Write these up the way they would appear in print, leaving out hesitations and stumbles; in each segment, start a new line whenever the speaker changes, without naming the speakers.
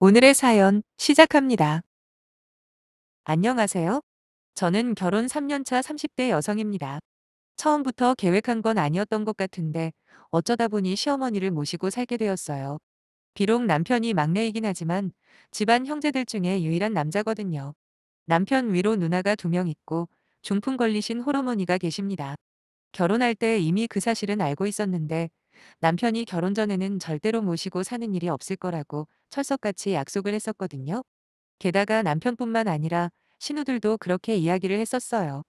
오늘의 사연 시작합니다. 안녕하세요. 저는 결혼 3년 차 30대 여성입니다. 처음부터 계획한 건 아니었던 것 같은데 어쩌다 보니 시어머니를 모시고 살게 되었어요. 비록 남편이 막내이긴 하지만 집안 형제들 중에 유일한 남자거든요. 남편 위로 누나가 2명 있고 중풍 걸리신 홀어머니가 계십니다. 결혼할 때 이미 그 사실은 알고 있었는데 남편이 결혼 전에는 절대로 모시고 사는 일이 없을 거라고 철석같이 약속을 했었거든요. 게다가 남편뿐만 아니라 신우들도 그렇게 이야기를 했었어요.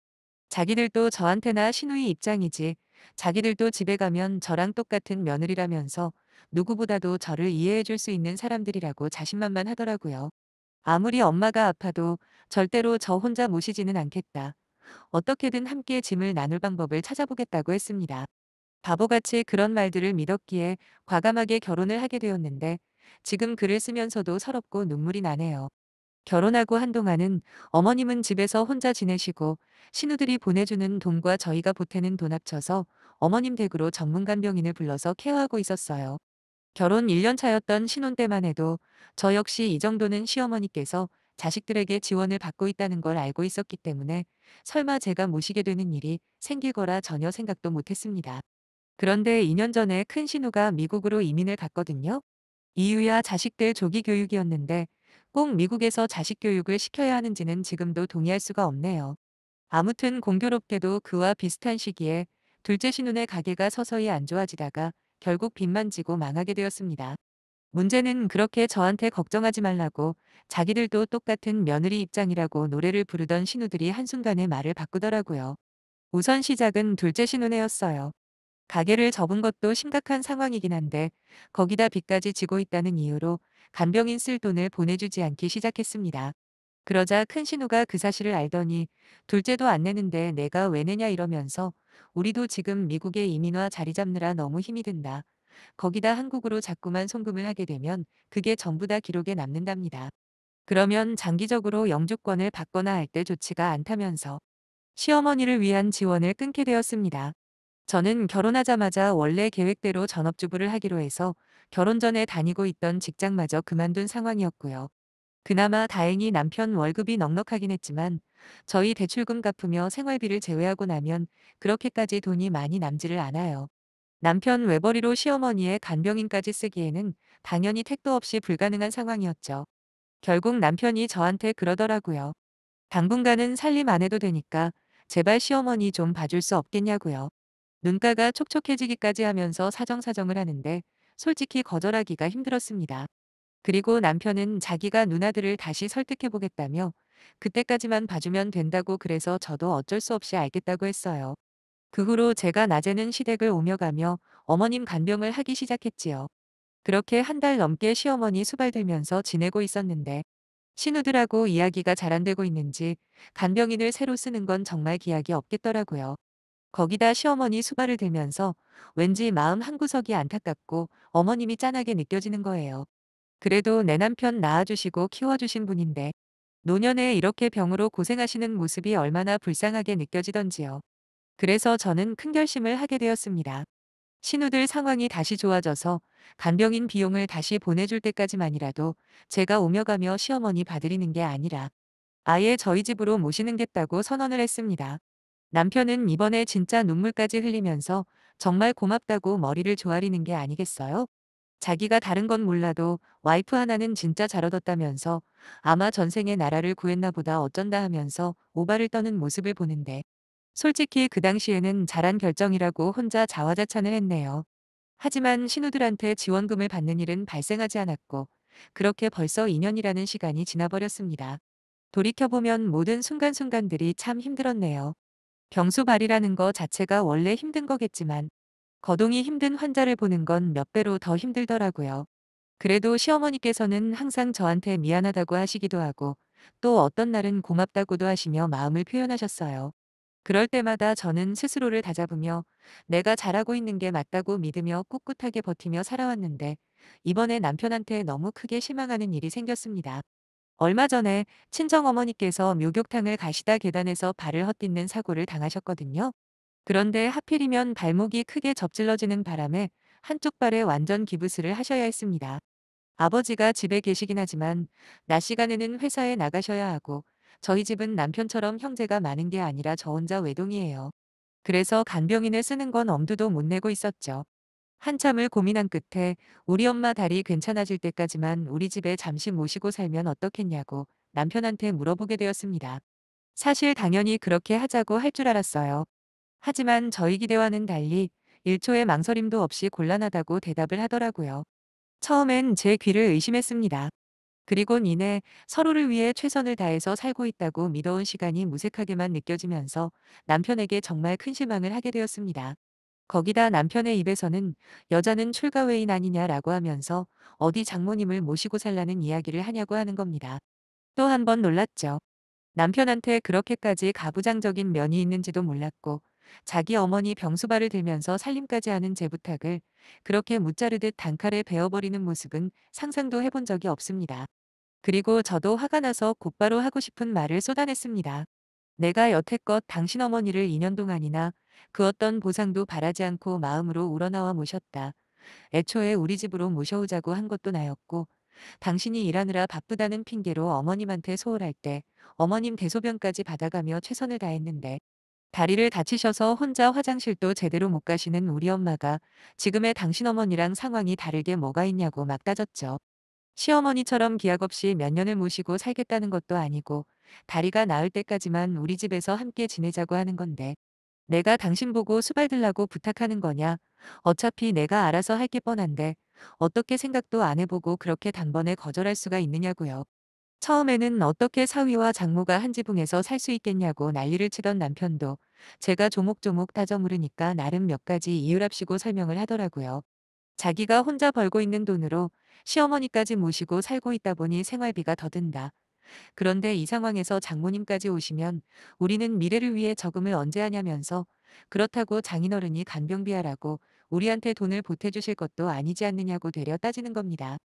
자기들도 저한테나 신우의 입장이지 자기들도 집에 가면 저랑 똑같은 며느리라면서 누구보다도 저를 이해해 줄 수 있는 사람들이라고 자신만만하더라고요. 아무리 엄마가 아파도 절대로 저 혼자 모시지는 않겠다. 어떻게든 함께 짐을 나눌 방법을 찾아보겠다고 했습니다. 바보같이 그런 말들을 믿었기에 과감하게 결혼을 하게 되었는데 지금 글을 쓰면서도 서럽고 눈물이 나네요. 결혼하고 한동안은 어머님은 집에서 혼자 지내시고 신우들이 보내주는 돈과 저희가 보태는 돈 합쳐서 어머님 댁으로 전문 간병인을 불러서 케어하고 있었어요. 결혼 1년 차였던 신혼 때만 해도 저 역시 이 정도는 시어머니께서 자식들에게 지원을 받고 있다는 걸 알고 있었기 때문에 설마 제가 모시게 되는 일이 생길 거라 전혀 생각도 못했습니다. 그런데 2년 전에 큰 신우가 미국으로 이민을 갔거든요. 이유야 자식들 조기 교육이었는데 꼭 미국에서 자식 교육을 시켜야 하는지는 지금도 동의할 수가 없네요. 아무튼 공교롭게도 그와 비슷한 시기에 둘째 신혼의 가게가 서서히 안 좋아지다가 결국 빚만 지고 망하게 되었습니다. 문제는 그렇게 저한테 걱정하지 말라고 자기들도 똑같은 며느리 입장이라고 노래를 부르던 신우들이 한순간에 말을 바꾸더라고요. 우선 시작은 둘째 신혼회였어요. 가게를 접은 것도 심각한 상황이긴 한데 거기다 빚까지 지고 있다는 이유로 간병인 쓸 돈을 보내주지 않기 시작했습니다. 그러자 큰 신우가 그 사실을 알더니 둘째도 안 내는데 내가 왜 내냐 이러면서 우리도 지금 미국에 이민와 자리 잡느라 너무 힘이 든다. 거기다 한국으로 자꾸만 송금을 하게 되면 그게 전부 다 기록에 남는답니다. 그러면 장기적으로 영주권을 받거나 할 때 좋지가 않다면서 시어머니를 위한 지원을 끊게 되었습니다. 저는 결혼하자마자 원래 계획대로 전업주부를 하기로 해서 결혼 전에 다니고 있던 직장마저 그만둔 상황이었고요. 그나마 다행히 남편 월급이 넉넉하긴 했지만 저희 대출금 갚으며 생활비를 제외하고 나면 그렇게까지 돈이 많이 남지를 않아요. 남편 외벌이로 시어머니의 간병인까지 쓰기에는 당연히 택도 없이 불가능한 상황이었죠. 결국 남편이 저한테 그러더라고요. 당분간은 살림 안 해도 되니까 제발 시어머니 좀 봐줄 수 없겠냐고요. 눈가가 촉촉해지기까지 하면서 사정사정을 하는데 솔직히 거절하기가 힘들었습니다. 그리고 남편은 자기가 누나들을 다시 설득해보겠다며 그때까지만 봐주면 된다고 그래서 저도 어쩔 수 없이 알겠다고 했어요. 그 후로 제가 낮에는 시댁을 오며 가며 어머님 간병을 하기 시작했지요. 그렇게 한 달 넘게 시어머니 수발들면서 지내고 있었는데 신우들하고 이야기가 잘 안 되고 있는지 간병인을 새로 쓰는 건 정말 기약이 없겠더라고요. 거기다 시어머니 수발을 들면서 왠지 마음 한구석이 안타깝고 어머님이 짠하게 느껴지는 거예요. 그래도 내 남편 낳아주시고 키워주신 분인데 노년에 이렇게 병으로 고생하시는 모습이 얼마나 불쌍하게 느껴지던지요. 그래서 저는 큰 결심을 하게 되었습니다. 신우들 상황이 다시 좋아져서 간병인 비용을 다시 보내줄 때까지만이라도 제가 오며 가며 시어머니 봐드리는 게 아니라 아예 저희 집으로 모시는겠다고 선언을 했습니다. 남편은 이번에 진짜 눈물까지 흘리면서 정말 고맙다고 머리를 조아리는 게 아니겠어요? 자기가 다른 건 몰라도 와이프 하나는 진짜 잘 얻었다면서 아마 전생에 나라를 구했나 보다 어쩐다 하면서 오바를 떠는 모습을 보는데 솔직히 그 당시에는 잘한 결정이라고 혼자 자화자찬을 했네요. 하지만 신우들한테 지원금을 받는 일은 발생하지 않았고 그렇게 벌써 2년이라는 시간이 지나버렸습니다. 돌이켜보면 모든 순간순간들이 참 힘들었네요. 병수발이라는 거 자체가 원래 힘든 거겠지만 거동이 힘든 환자를 보는 건 몇 배로 더 힘들더라고요. 그래도 시어머니께서는 항상 저한테 미안하다고 하시기도 하고 또 어떤 날은 고맙다고도 하시며 마음을 표현하셨어요. 그럴 때마다 저는 스스로를 다잡으며 내가 잘하고 있는 게 맞다고 믿으며 꿋꿋하게 버티며 살아왔는데 이번에 남편한테 너무 크게 실망하는 일이 생겼습니다. 얼마 전에 친정어머니께서 목욕탕을 가시다 계단에서 발을 헛디는 사고를 당하셨거든요. 그런데 하필이면 발목이 크게 접질러지는 바람에 한쪽 발에 완전 기부스를 하셔야 했습니다. 아버지가 집에 계시긴 하지만 낮 시간에는 회사에 나가셔야 하고 저희 집은 남편처럼 형제가 많은 게 아니라 저 혼자 외동이에요. 그래서 간병인을 쓰는 건 엄두도 못 내고 있었죠. 한참을 고민한 끝에 우리 엄마 다리 괜찮아질 때까지만 우리 집에 잠시 모시고 살면 어떻겠냐고 남편한테 물어보게 되었습니다. 사실 당연히 그렇게 하자고 할 줄 알았어요. 하지만 저희 기대와는 달리 1초의 망설임도 없이 곤란하다고 대답을 하더라고요. 처음엔 제 귀를 의심했습니다. 그리곤 이내 서로를 위해 최선을 다해서 살고 있다고 믿어온 시간이 무색하게만 느껴지면서 남편에게 정말 큰 실망을 하게 되었습니다. 거기다 남편의 입에서는 여자는 출가 외인 아니냐라고 하면서 어디 장모님을 모시고 살라는 이야기를 하냐고 하는 겁니다. 또 한 번 놀랐죠. 남편한테 그렇게까지 가부장적인 면이 있는지도 몰랐고 자기 어머니 병수발을 들면서 살림까지 하는 제 부탁을 그렇게 무자르듯 단칼에 베어버리는 모습은 상상도 해본 적이 없습니다. 그리고 저도 화가 나서 곧바로 하고 싶은 말을 쏟아냈습니다. 내가 여태껏 당신 어머니를 2년 동안이나 그 어떤 보상도 바라지 않고 마음으로 우러나와 모셨다. 애초에 우리 집으로 모셔오자고 한 것도 나였고 당신이 일하느라 바쁘다는 핑계로 어머님한테 소홀할 때 어머님 대소변까지 받아가며 최선을 다했는데 다리를 다치셔서 혼자 화장실도 제대로 못 가시는 우리 엄마가 지금의 당신 어머니랑 상황이 다를 게 뭐가 있냐고 막 따졌죠. 시어머니처럼 기약 없이 몇 년을 모시고 살겠다는 것도 아니고 다리가 나을 때까지만 우리 집에서 함께 지내자고 하는 건데 내가 당신 보고 수발 들라고 부탁하는 거냐? 어차피 내가 알아서 할 게 뻔한데 어떻게 생각도 안 해보고 그렇게 단번에 거절할 수가 있느냐고요. 처음에는 어떻게 사위와 장모가 한 지붕에서 살 수 있겠냐고 난리를 치던 남편도 제가 조목조목 따져 물으니까 나름 몇 가지 이유랍시고 설명을 하더라고요. 자기가 혼자 벌고 있는 돈으로 시어머니까지 모시고 살고 있다 보니 생활비가 더 든다. 그런데 이 상황에서 장모님까지 오시면 우리는 미래를 위해 저금을 언제 하냐면서 그렇다고 장인어른이 간병비하라고 우리한테 돈을 보태주실 것도 아니지 않느냐고 되려 따지는 겁니다.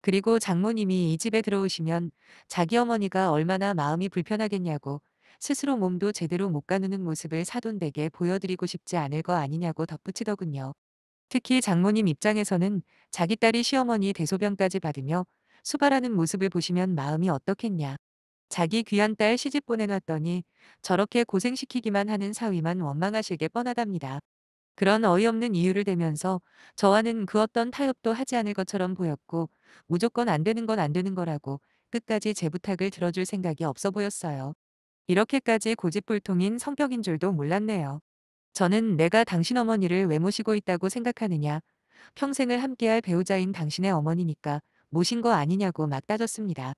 그리고 장모님이 이 집에 들어오시면 자기 어머니가 얼마나 마음이 불편하겠냐고 스스로 몸도 제대로 못 가누는 모습을 사돈되게 보여드리고 싶지 않을 거 아니냐고 덧붙이더군요. 특히 장모님 입장에서는 자기 딸이 시어머니 대소변까지 받으며 수발하는 모습을 보시면 마음이 어떻겠냐. 자기 귀한 딸 시집 보내놨더니 저렇게 고생시키기만 하는 사위만 원망하실 게 뻔하답니다. 그런 어이없는 이유를 대면서 저와는 그 어떤 타협도 하지 않을 것처럼 보였고 무조건 안 되는 건 안 되는 거라고 끝까지 제 부탁을 들어줄 생각이 없어 보였어요. 이렇게까지 고집불통인 성격인 줄도 몰랐네요. 저는 내가 당신 어머니를 왜 모시고 있다고 생각하느냐. 평생을 함께할 배우자인 당신의 어머니니까 모신 거 아니냐고 막 따졌습니다.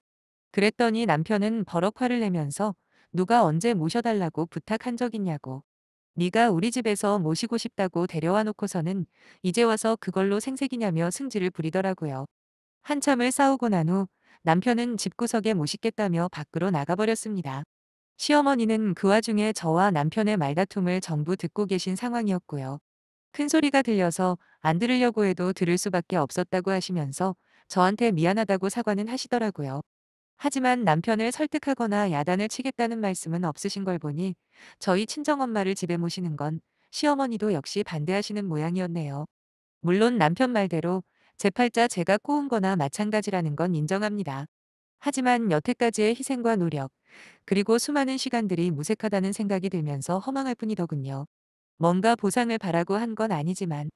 그랬더니 남편은 버럭 화를 내면서 누가 언제 모셔달라고 부탁한 적 있냐고. 네가 우리 집에서 모시고 싶다고 데려와 놓고서는 이제 와서 그걸로 생색이냐며 승질을 부리더라고요. 한참을 싸우고 난 후 남편은 집구석에 모시겠다며 밖으로 나가버렸습니다. 시어머니는 그 와중에 저와 남편의 말다툼을 전부 듣고 계신 상황이었고요. 큰 소리가 들려서 안 들으려고 해도 들을 수밖에 없었다고 하시면서 저한테 미안하다고 사과는 하시더라고요. 하지만 남편을 설득하거나 야단을 치겠다는 말씀은 없으신 걸 보니 저희 친정엄마를 집에 모시는 건 시어머니도 역시 반대하시는 모양이었네요. 물론 남편 말대로 제 팔자 제가 꼬은 거나 마찬가지라는 건 인정합니다. 하지만 여태까지의 희생과 노력, 그리고 수많은 시간들이 무색하다는 생각이 들면서 허망할 뿐이더군요. 뭔가 보상을 바라고 한 건 아니지만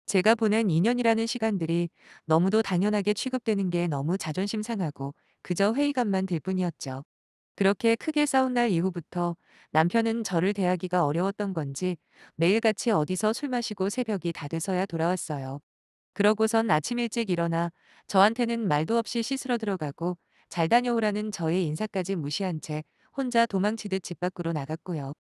제가 보낸 2년이라는 시간들이 너무도 당연하게 취급되는 게 너무 자존심 상하고 그저 회의감만 들 뿐이었죠. 그렇게 크게 싸운 날 이후부터 남편은 저를 대하기가 어려웠던 건지 매일같이 어디서 술 마시고 새벽이 다 돼서야 돌아왔어요. 그러고선 아침 일찍 일어나 저한테는 말도 없이 씻으러 들어가고 잘 다녀오라는 저의 인사까지 무시한 채 혼자 도망치듯 집 밖으로 나갔고요.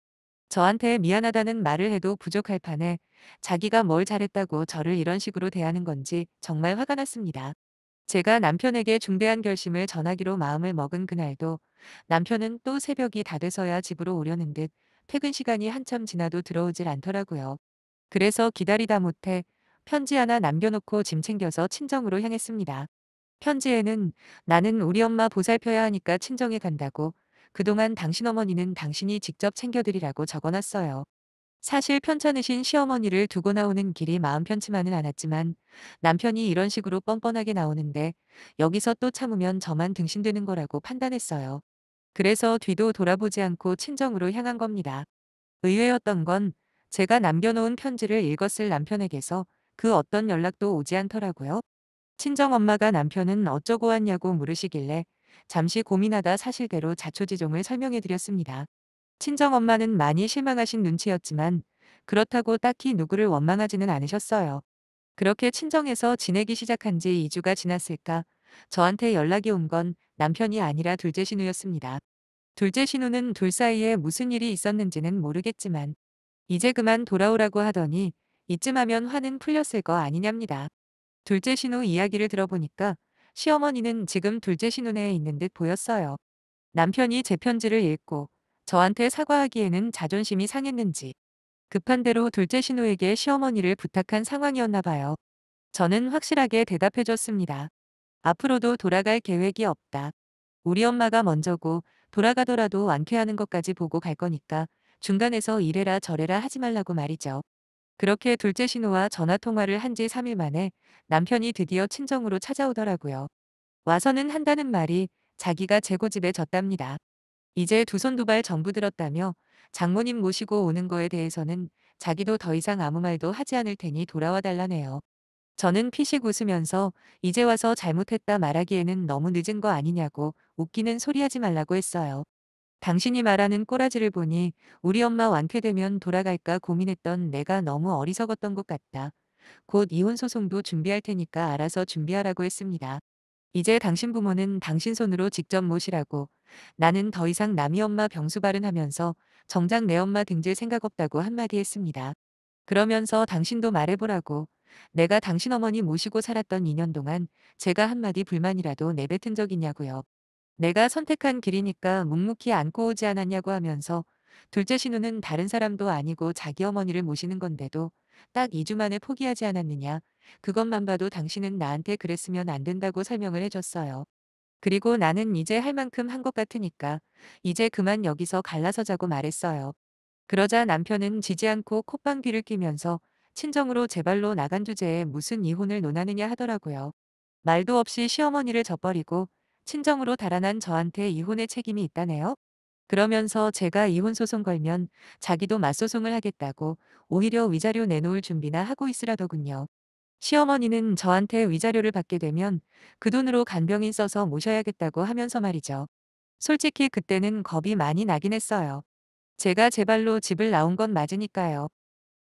저한테 미안하다는 말을 해도 부족할 판에 자기가 뭘 잘했다고 저를 이런 식으로 대하는 건지 정말 화가 났습니다. 제가 남편에게 중대한 결심을 전하기로 마음을 먹은 그날도 남편은 또 새벽이 다 돼서야 집으로 오려는 듯 퇴근 시간이 한참 지나도 들어오질 않더라고요. 그래서 기다리다 못해 편지 하나 남겨놓고 짐 챙겨서 친정으로 향했습니다. 편지에는 나는 우리 엄마 보살펴야 하니까 친정에 간다고 그동안 당신 어머니는 당신이 직접 챙겨드리라고 적어놨어요. 사실 편찮으신 시어머니를 두고 나오는 길이 마음 편치만은 않았지만 남편이 이런 식으로 뻔뻔하게 나오는데 여기서 또 참으면 저만 등신되는 거라고 판단했어요. 그래서 뒤도 돌아보지 않고 친정으로 향한 겁니다. 의외였던 건 제가 남겨놓은 편지를 읽었을 남편에게서 그 어떤 연락도 오지 않더라고요. 친정엄마가 남편은 어쩌고 왔냐고 물으시길래 잠시 고민하다 사실대로 자초지종을 설명해 드렸습니다. 친정엄마는 많이 실망하신 눈치였지만 그렇다고 딱히 누구를 원망하지는 않으셨어요. 그렇게 친정에서 지내기 시작한 지 2주가 지났을까 저한테 연락이 온 건 남편이 아니라 둘째 신우였습니다. 둘째 신우는 둘 사이에 무슨 일이 있었는지는 모르겠지만 이제 그만 돌아오라고 하더니 이쯤 하면 화는 풀렸을 거 아니냐입니다. 둘째 신우 이야기를 들어보니까 시어머니는 지금 둘째 신우네에 있는 듯 보였어요. 남편이 제 편지를 읽고 저한테 사과하기에는 자존심이 상했는지 급한 대로 둘째 신우에게 시어머니를 부탁한 상황이었나 봐요. 저는 확실하게 대답해줬습니다. 앞으로도 돌아갈 계획이 없다. 우리 엄마가 먼저고 돌아가더라도 완쾌하는 것까지 보고 갈 거니까 중간에서 이래라 저래라 하지 말라고 말이죠. 그렇게 둘째 신우와 전화 통화를 한 지 3일 만에 남편이 드디어 친정으로 찾아오더라고요. 와서는 한다는 말이 자기가 제 고집에 졌답니다. 이제 두 손 두 발 전부 들었다며 장모님 모시고 오는 거에 대해서는 자기도 더 이상 아무 말도 하지 않을 테니 돌아와 달라네요. 저는 피식 웃으면서 이제 와서 잘못했다 말하기에는 너무 늦은 거 아니냐고 웃기는 소리 하지 말라고 했어요. 당신이 말하는 꼬라지를 보니 우리 엄마 완쾌되면 돌아갈까 고민했던 내가 너무 어리석었던 것 같다. 곧 이혼 소송도 준비할 테니까 알아서 준비하라고 했습니다. 이제 당신 부모는 당신 손으로 직접 모시라고. 나는 더 이상 남이 엄마 병수발은 하면서 정작 내 엄마 등질 생각 없다고 한마디 했습니다. 그러면서 당신도 말해보라고. 내가 당신 어머니 모시고 살았던 2년 동안 제가 한마디 불만이라도 내뱉은 적 있냐고요. 내가 선택한 길이니까 묵묵히 안고 오지 않았냐고 하면서 둘째 신우는 다른 사람도 아니고 자기 어머니를 모시는 건데도 딱 2주 만에 포기하지 않았느냐. 그것만 봐도 당신은 나한테 그랬으면 안 된다고 설명을 해줬어요. 그리고 나는 이제 할 만큼 한 것 같으니까 이제 그만 여기서 갈라서자고 말했어요. 그러자 남편은 지지 않고 콧방귀를 뀌면서 친정으로 제 발로 나간 주제에 무슨 이혼을 논하느냐 하더라고요. 말도 없이 시어머니를 져버리고 친정으로 달아난 저한테 이혼의 책임이 있다네요. 그러면서 제가 이혼 소송 걸면 자기도 맞소송을 하겠다고 오히려 위자료 내놓을 준비나 하고 있으라더군요. 시어머니는 저한테 위자료를 받게 되면 그 돈으로 간병인 써서 모셔야겠다고 하면서 말이죠. 솔직히 그때는 겁이 많이 나긴 했어요. 제가 제 발로 집을 나온 건 맞으니까요.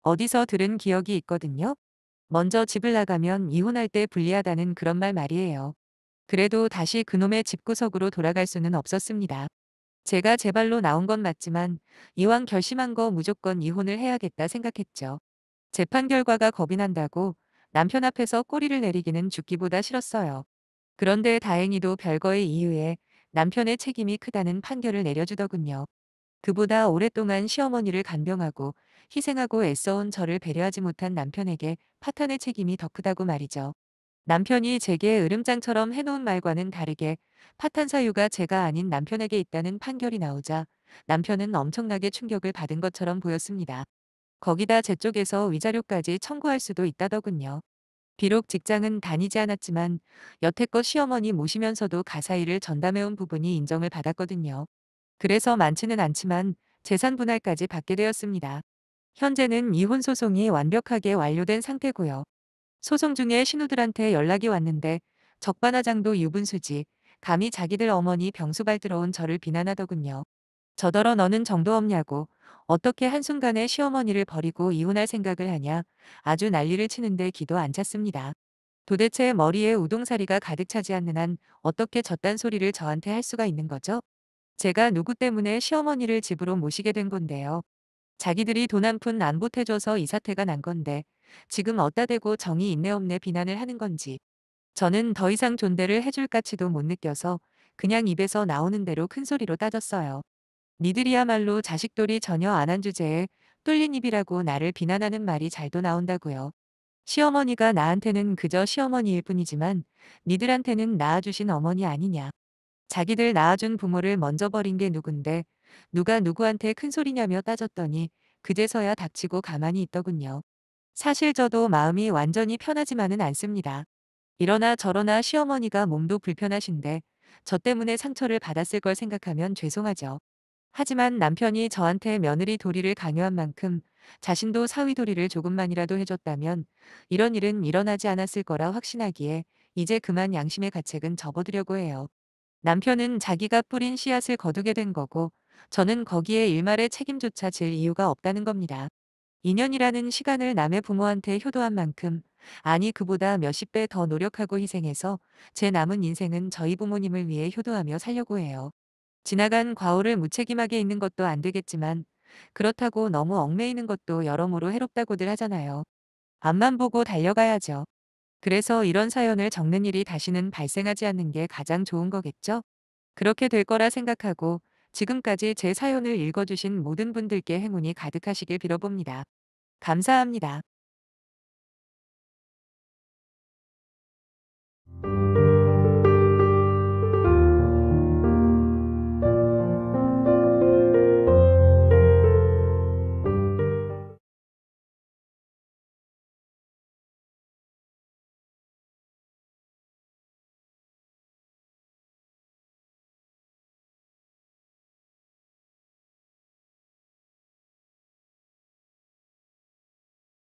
어디서 들은 기억이 있거든요. 먼저 집을 나가면 이혼할 때 불리하다는 그런 말 말이에요. 그래도 다시 그놈의 집구석으로 돌아갈 수는 없었습니다. 제가 제 발로 나온 건 맞지만 이왕 결심한 거 무조건 이혼을 해야겠다 생각했죠. 재판 결과가 겁이 난다고 남편 앞에서 꼬리를 내리기는 죽기보다 싫었어요. 그런데 다행히도 별거의 이유에 남편의 책임이 크다는 판결을 내려주더군요. 그보다 오랫동안 시어머니를 간병하고 희생하고 애써온 저를 배려하지 못한 남편에게 파탄의 책임이 더 크다고 말이죠. 남편이 제게 으름장처럼 해놓은 말과는 다르게 파탄 사유가 제가 아닌 남편에게 있다는 판결이 나오자 남편은 엄청나게 충격을 받은 것처럼 보였습니다. 거기다 제 쪽에서 위자료까지 청구할 수도 있다더군요. 비록 직장은 다니지 않았지만 여태껏 시어머니 모시면서도 가사일을 전담해온 부분이 인정을 받았거든요. 그래서 많지는 않지만 재산 분할까지 받게 되었습니다. 현재는 이혼 소송이 완벽하게 완료된 상태고요. 소송 중에 신우들한테 연락이 왔는데 적반하장도 유분수지 감히 자기들 어머니 병수발 들어온 저를 비난하더군요. 저더러 너는 정도 없냐고 어떻게 한순간에 시어머니를 버리고 이혼할 생각을 하냐 아주 난리를 치는데 기도 안 찼습니다. 도대체 머리에 우동사리가 가득 차지 않는 한 어떻게 저딴 소리를 저한테 할 수가 있는 거죠? 제가 누구 때문에 시어머니를 집으로 모시게 된 건데요. 자기들이 돈 한 푼 안 보태줘서 이 사태가 난 건데 지금 어따 대고 정이 있네 없네 비난을 하는 건지 저는 더 이상 존대를 해줄 가치도 못 느껴서 그냥 입에서 나오는 대로 큰 소리로 따졌어요. 니들이야말로 자식돌이 전혀 안 한 주제에 뚫린 입이라고 나를 비난하는 말이 잘도 나온다고요. 시어머니가 나한테는 그저 시어머니일 뿐이지만 니들한테는 낳아주신 어머니 아니냐. 자기들 낳아준 부모를 먼저 버린 게 누군데 누가 누구한테 큰 소리냐며 따졌더니 그제서야 닥치고 가만히 있더군요. 사실 저도 마음이 완전히 편하지만은 않습니다. 이러나 저러나 시어머니가 몸도 불편하신데 저 때문에 상처를 받았을 걸 생각하면 죄송하죠. 하지만 남편이 저한테 며느리 도리를 강요한 만큼 자신도 사위 도리를 조금만이라도 해줬다면 이런 일은 일어나지 않았을 거라 확신하기에 이제 그만 양심의 가책은 접어두려고 해요. 남편은 자기가 뿌린 씨앗을 거두게 된 거고 저는 거기에 일말의 책임조차 질 이유가 없다는 겁니다. 2년이라는 시간을 남의 부모한테 효도한 만큼, 아니 그보다 몇십 배 더 노력하고 희생해서 제 남은 인생은 저희 부모님을 위해 효도하며 살려고 해요. 지나간 과오를 무책임하게 있는 것도 안 되겠지만 그렇다고 너무 얽매이는 것도 여러모로 해롭다고들 하잖아요. 앞만 보고 달려가야죠. 그래서 이런 사연을 적는 일이 다시는 발생하지 않는 게 가장 좋은 거겠죠? 그렇게 될 거라 생각하고 지금까지 제 사연을 읽어주신 모든 분들께 행운이 가득하시길 빌어봅니다. 감사합니다.